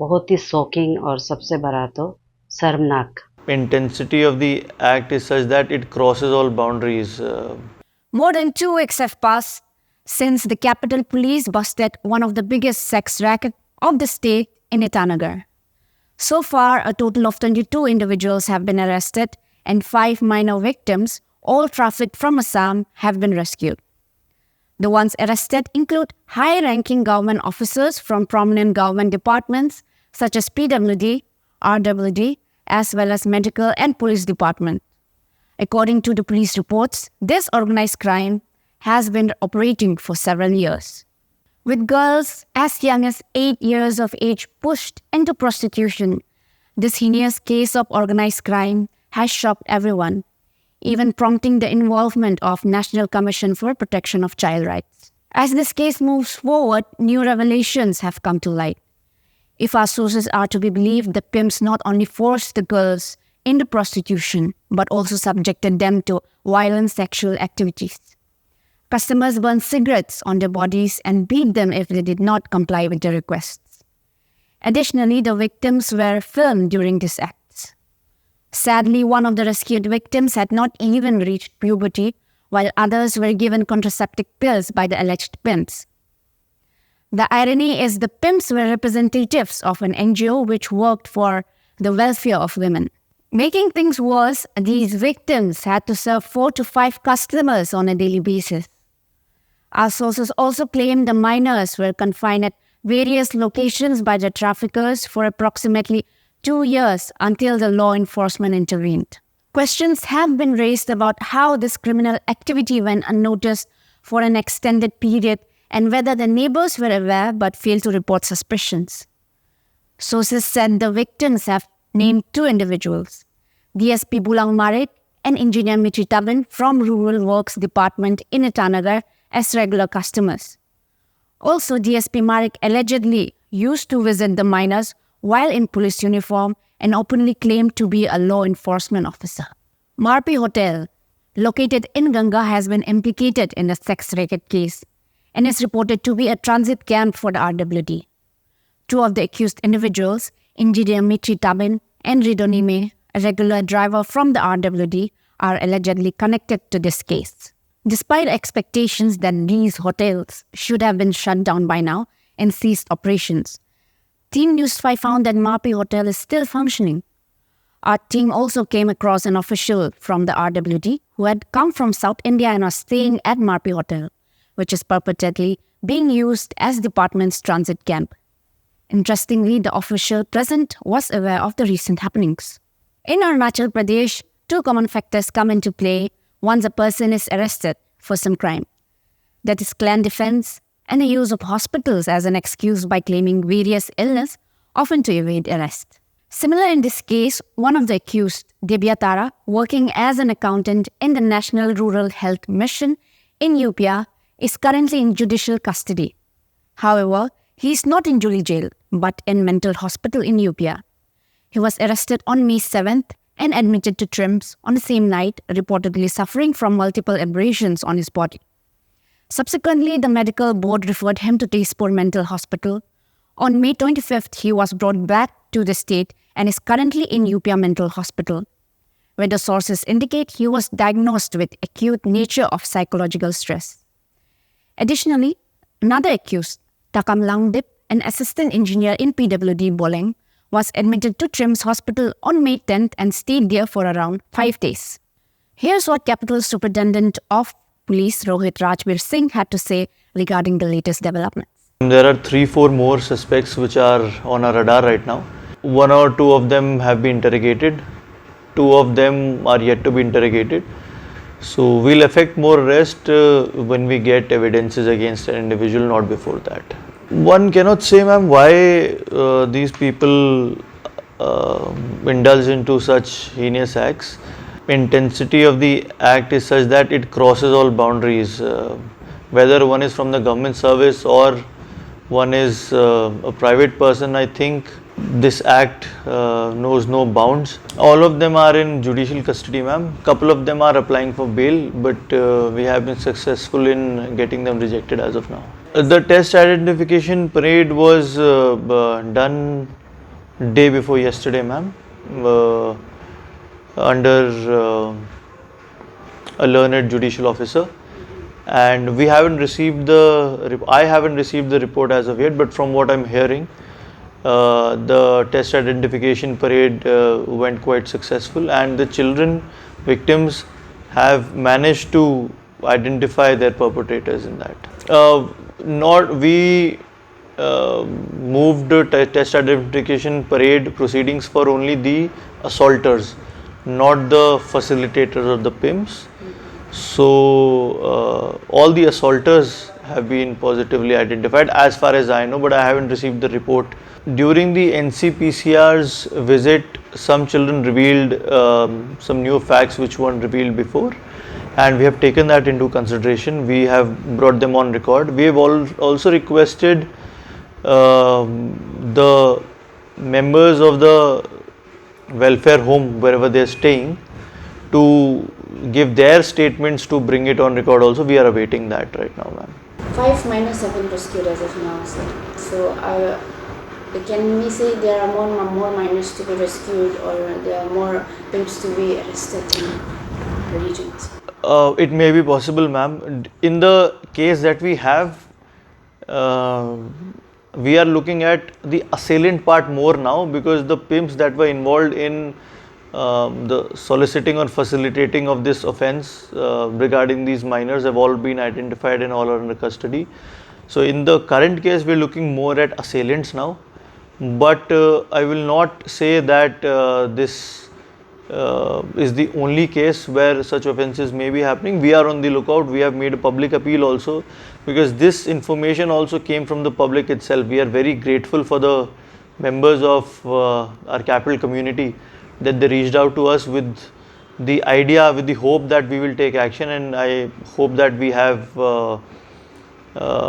बहुत ही शॉकिंग और सबसे बड़ा तो शर्मनाक। Intensity of the act is such that it crosses all boundaries. More than 2 weeks have passed since the Capitol Police busted one of the biggest sex rackets of the state in Itanagar. So far, a total of 22 individuals have been arrested and 5 minor victims, all trafficked from Assam, have been rescued. The ones arrested include high-ranking government officers from prominent government departments such as PWD, RWD, as well as medical and police department. According to the police reports, this organized crime has been operating for several years. With girls as young as 8 years of age pushed into prostitution, this heinous case of organized crime has shocked everyone, even prompting the involvement of National Commission for Protection of Child Rights. As this case moves forward, new revelations have come to light. If our sources are to be believed, the pimps not only forced the girls into prostitution, but also subjected them to violent sexual activities. Customers burned cigarettes on their bodies and beat them if they did not comply with their requests. Additionally, the victims were filmed during these acts. Sadly, one of the rescued victims had not even reached puberty, while others were given contraceptive pills by the alleged pimps. The irony is the pimps were representatives of an NGO which worked for the welfare of women. Making things worse, these victims had to serve 4 to 5 customers on a daily basis. Our sources also claim the minors were confined at various locations by the traffickers for approximately 2 years until the law enforcement intervened. Questions have been raised about how this criminal activity went unnoticed for an extended period and whether the neighbors were aware but failed to report suspicions. Sources said the victims have named 2 individuals, DSP Bulang Marit and Engineer Michi Taban from Rural Works Department in Itanagar as regular customers. Also, DSP Marik allegedly used to visit the minors while in police uniform and openly claimed to be a law enforcement officer. Marpi Hotel, located in Ganga, has been implicated in the sex racket case and is reported to be a transit camp for the RWD. 2 of the accused individuals, Engineer Michi Taban and Ridonime, a regular driver from the RWD, are allegedly connected to this case. Despite expectations that these hotels should have been shut down by now and ceased operations, Team News 5 found that Marpi Hotel is still functioning. Our team also came across an official from the RWD who had come from South India and was staying at Marpi Hotel, which is purportedly being used as department's transit camp. Interestingly, the official present was aware of the recent happenings. In Arunachal Pradesh, 2 common factors come into play once a person is arrested for some crime. That is clan defense and the use of hospitals as an excuse by claiming various illness, often to evade arrest. Similar in this case, one of the accused, Debya Tara, working as an accountant in the National Rural Health Mission in UP, is currently in judicial custody. However, he is not in Julie jail, but in mental hospital in UP. He was arrested on May 7th and admitted to TRIMS on the same night, reportedly suffering from multiple abrasions on his body. Subsequently, the medical board referred him to Tezpur Mental Hospital. On May 25th, he was brought back to the state and is currently in UP Mental Hospital, where the sources indicate he was diagnosed with acute nature of psychological stress. Additionally, another accused, Takam Langdip, an assistant engineer in PWD Boleng, was admitted to TRIMS Hospital on May 10th and stayed there for around 5 days. Here's what Capital Superintendent of Police Rohit Rajbir Singh had to say regarding the latest developments. There are 3-4 more suspects which are on our radar right now. 1 or 2 of them have been interrogated. 2 of them are yet to be interrogated. So we'll effect more arrest when we get evidences against an individual, not before that. One cannot say, ma'am, why these people indulge into such heinous acts. Intensity of the act is such that it crosses all boundaries. Whether one is from the government service or one is a private person, I think this act knows no bounds. All of them are in judicial custody, ma'am. Couple of them are applying for bail, but we have been successful in getting them rejected as of now. The test identification parade was done day before yesterday, ma'am, under a learned judicial officer, and we haven't received I haven't received the report as of yet, but from what I'm hearing, the test identification parade went quite successful, and the children victims have managed to identify their perpetrators in that. Not we moved test identification parade proceedings for only the assaulters, not the facilitators or the pimps. So all the assaulters have been positively identified as far as I know, but I haven't received the report. During the NCPCR's visit, some children revealed some new facts which weren't revealed before, and we have taken that into consideration. We have brought them on record. We have also requested the members of the welfare home wherever they are staying to give their statements to bring it on record also. We are awaiting that right now, ma'am. 5 minors have been rescued as of now, sir. So can we say there are more minors to be rescued, or there are more pimps to be arrested in the regions? It may be possible, ma'am. In the case that we have, we are looking at the assailant part more now, because the pimps that were involved in the soliciting or facilitating of this offence regarding these minors have all been identified and all are under custody. So in the current case, we are looking more at assailants now, but I will not say that this is the only case where such offences may be happening. We are on the lookout. We have made a public appeal also, because this information also came from the public itself. We are very grateful for the members of our capital community that they reached out to us with the idea, with the hope that we will take action, and I hope that we have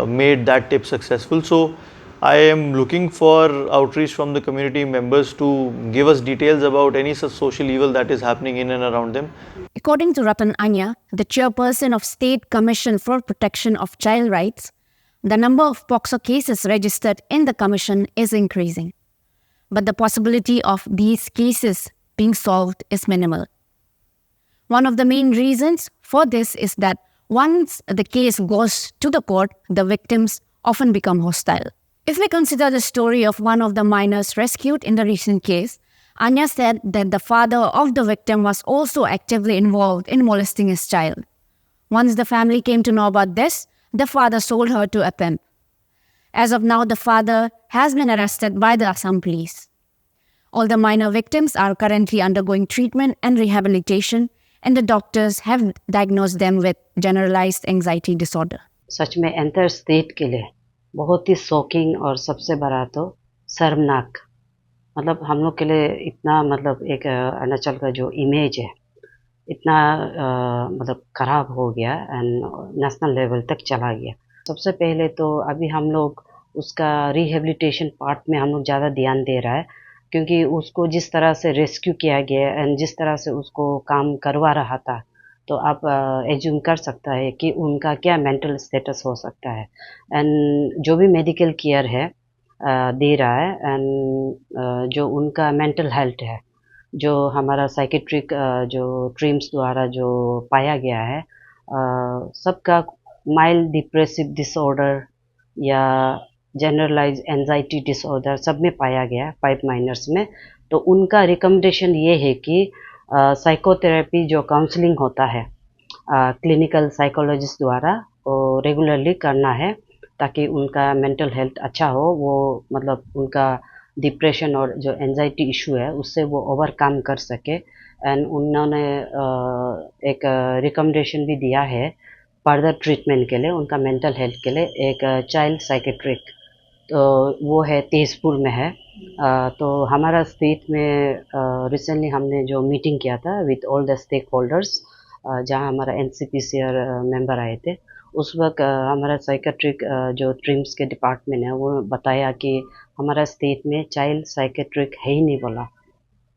made that tip successful. So I am looking for outreach from the community members to give us details about any such social evil that is happening in and around them. According to Ratan Anya, the chairperson of State Commission for Protection of Child Rights, the number of POCSO cases registered in the commission is increasing, but the possibility of these cases being solved is minimal. One of the main reasons for this is that once the case goes to the court, the victims often become hostile. If we consider the story of one of the minors rescued in the recent case, Anya said that the father of the victim was also actively involved in molesting his child. Once the family came to know about this, the father sold her to a pimp. As of now, the father has been arrested by the Assam police. All the minor victims are currently undergoing treatment and rehabilitation, and the doctors have diagnosed them with generalized anxiety disorder. सच में entire state के लिए बहुत ही shocking और सबसे बड़ा तो शर्मनाक, मतलब हम लोग के लिए इतना, मतलब एक अरुणाचल का जो इमेज है इतना मतलब ख़राब हो गया एंड नेशनल लेवल तक चला गया। सबसे पहले तो अभी हम लोग उसका रिहेबिलिटेशन पार्ट में हम लोग ज़्यादा ध्यान दे रहा है, क्योंकि उसको जिस तरह से रेस्क्यू किया गया एंड जिस तरह से उसको काम करवा रहा था, तो आप एज्यूम कर सकता है कि उनका क्या मेंटल स्टेटस हो सकता है। एंड जो भी मेडिकल केयर है दे रहा है, एंड जो उनका मेंटल हेल्थ है, जो हमारा साइकेट्रिक जो ट्रीम्स द्वारा जो पाया गया है, सबका माइल्ड डिप्रेसिव डिसऑर्डर या जनरलाइज एंजाइटी डिसऑर्डर सब में पाया गया 5 माइनर्स में। तो उनका रिकमेंडेशन ये है कि साइकोथेरेपी जो काउंसलिंग होता है क्लिनिकल साइकोलॉजिस्ट द्वारा वो रेगुलरली करना है, ताकि उनका मेंटल हेल्थ अच्छा हो, वो मतलब उनका डिप्रेशन और जो एंजाइटी इशू है उससे वो ओवरकम कर सके। एंड उन्होंने एक रिकमेंडेशन भी दिया है फर्दर ट्रीटमेंट के लिए, उनका मेंटल हेल्थ के लिए एक चाइल्ड साइकेट्रिक, तो वो है तेजपुर में है। तो हमारा स्टेट में रिसेंटली हमने जो मीटिंग किया था with all the stakeholders, जहाँ हमारा NCPCR मेंबर आए थे, उस वक्त हमारा साइकेट्रिक जो ट्रिम्स के डिपार्टमेंट है वो बताया कि हमारा स्टेट में चाइल्ड साइकेट्रिक है ही नहीं बोला,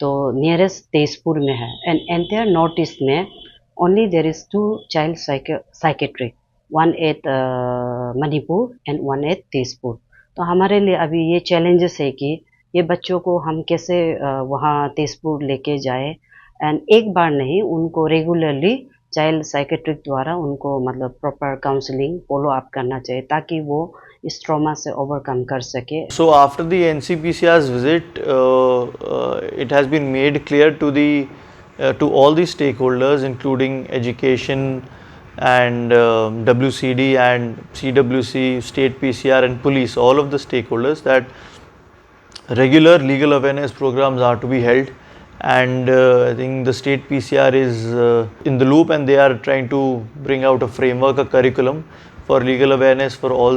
तो नियरेस्ट तेजपुर में है। एंड एंटायर नॉर्थ ईस्ट में only there is 2 child psychiatric, one at Manipur and one at Tezpur. तो हमारे लिए अभी ये चैलेंजेस है कि ये बच्चों को हम कैसे वहाँ तेजपुर लेके जाए, एंड एक बार नहीं, उनको रेगुलरली चाइल्ड साइकेट्रिक द्वारा उनको मतलब प्रॉपर काउंसलिंग फॉलो अप करना चाहिए ताकि वो इस ट्रॉमा से ओवरकम कर सके. So after the NCPCR's visit, it has been made clear to all the stakeholders, including education and WCD and CWC, state PCR and police, all of the stakeholders, that regular legal awareness programs are to be held, and I think the state PCR is in the loop, and they are trying to bring out a framework, a curriculum for legal awareness for all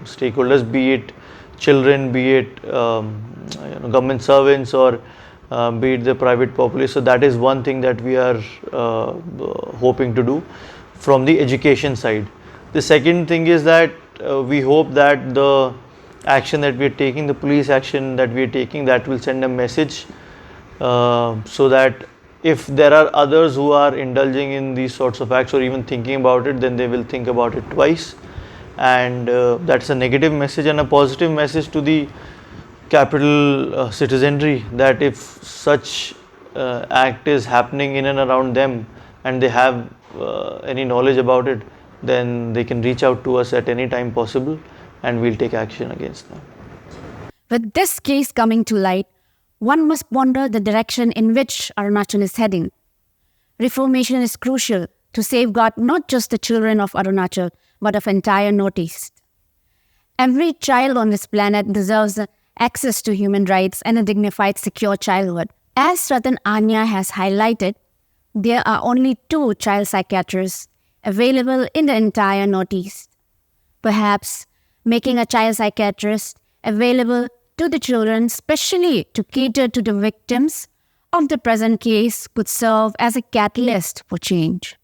stakeholders, be it children, be it government servants, or be it the private populace. So that is one thing that we are hoping to do from the education side. The second thing is that we hope that the action that we are taking, the police action that we are taking, that will send a message so that if there are others who are indulging in these sorts of acts or even thinking about it, then they will think about it twice. And that's a negative message. And a positive message to the capital citizenry, that if such act is happening in and around them and they have any knowledge about it, then they can reach out to us at any time possible and we'll take action against them. With this case coming to light, one must wonder the direction in which Arunachal is heading. Reformation is crucial to safeguard not just the children of Arunachal, but of entire Northeast. Every child on this planet deserves access to human rights and a dignified, secure childhood. As Ratan Anya has highlighted, there are only 2 child psychiatrists available in the entire Northeast. Perhaps making a child psychiatrist available to the children, especially to cater to the victims of the present case, could serve as a catalyst for change.